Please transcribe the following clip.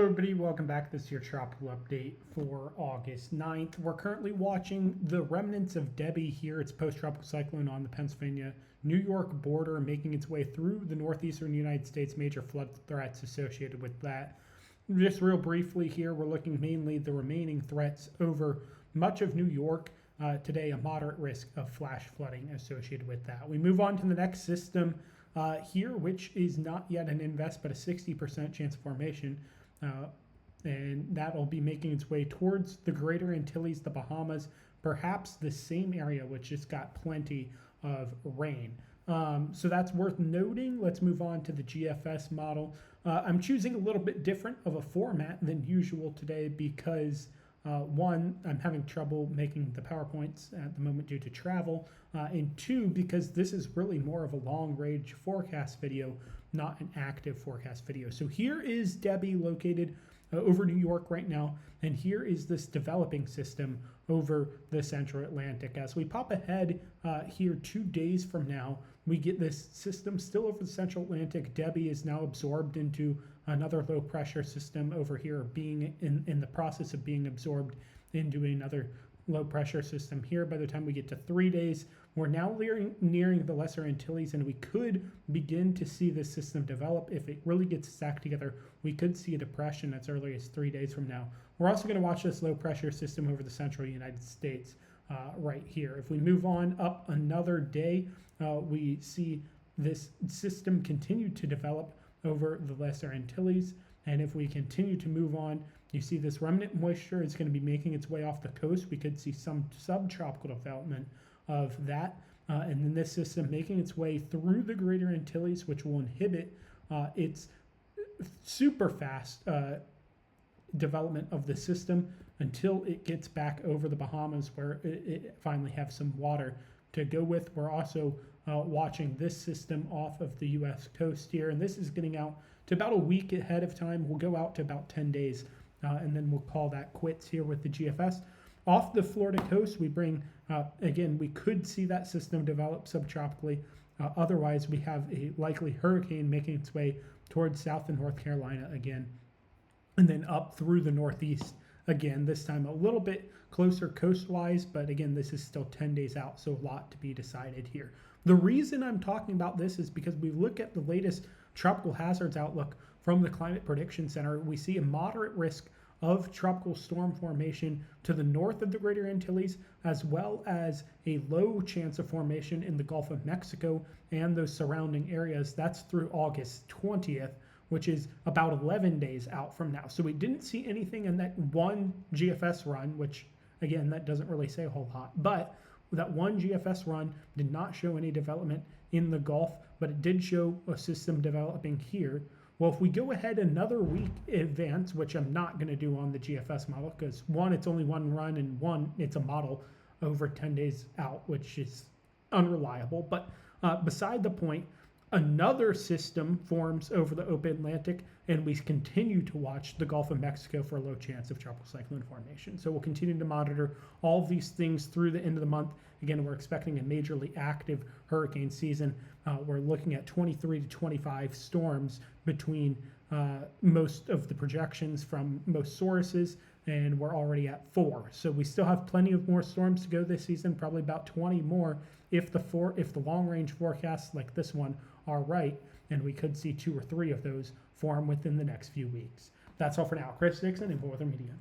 everybody, welcome back. This is your tropical update for August 9th. We're currently watching the remnants of Debbie here. It's post-tropical cyclone on the Pennsylvania-New York border, making its way through the northeastern United States. Major flood threats associated with that. Just real briefly here, we're looking mainly the remaining threats over much of New York. Today, a moderate risk of flash flooding associated with that. We move on to the next system here, which is not yet an invest, but a 60% chance of formation. And that will be making its way towards the Greater Antilles, the Bahamas, perhaps the same area which just got plenty of rain. So that's worth noting. Let's move on to the GFS model. I'm choosing a little bit different of a format than usual today because one, I'm having trouble making the PowerPoints at the moment due to travel, and two, because this is really more of a long-range forecast video, not an active forecast video. So here is Debbie located over New York right now, and here is this developing system over the Central Atlantic. As we pop ahead here 2 days from now, we get this system still over the Central Atlantic. Debbie is now absorbed into another low pressure system over here, being in the process of being absorbed into another low pressure system here. By the time we get to 3 days, we're now nearing the Lesser Antilles, and we could begin to see this system develop. If it really gets stacked together, we could see a depression as early as 3 days from now. We're also going to watch this low pressure system over the central United States right here. If we move on up another day, we see this system continue to develop over the Lesser Antilles. And if we continue to move on, you see this remnant moisture is going to be making its way off the coast. We could see some subtropical development of that. And then this system making its way through the Greater Antilles, which will inhibit its super fast development of the system until it gets back over the Bahamas, where it finally have some water to go with. We're also watching this system off of the U.S. coast here, and this is getting out to about a week ahead of time. We'll go out to about 10 days, and then we'll call that quits here with the GFS. Off the Florida coast, we bring, again, we could see that system develop subtropically. Otherwise, we have a likely hurricane making its way towards South and North Carolina again, and then up through the Northeast again, this time a little bit closer coast-wise, but again, this is still 10 days out, so a lot to be decided here. The reason I'm talking about this is because we look at the latest tropical hazards outlook from the Climate Prediction Center. We see a moderate risk of tropical storm formation to the north of the Greater Antilles, as well as a low chance of formation in the Gulf of Mexico and those surrounding areas. That's through August 20th, which is about 11 days out from now. So we didn't see anything in that one GFS run, which again, that doesn't really say a whole lot, but that one GFS run did not show any development in the Gulf, but it did show a system developing here. Well, if we go ahead another week advance, which I'm not going to do on the GFS model, because one, it's only one run, and one, it's a model over 10 days out, which is unreliable. But beside the point, another system forms over the open Atlantic, and we continue to watch the Gulf of Mexico for a low chance of tropical cyclone formation. So we'll continue to monitor all of these things through the end of the month. Again, we're expecting a majorly active hurricane season. We're looking at 23 to 25 storms between most of the projections from most sources, and we're already at 4. So we still have plenty of more storms to go this season, probably about 20 more if the long-range forecasts like this one are right, and we could see 2 or 3 of those form within the next few weeks. That's all for now. Chris Dixon, Info Weather Media.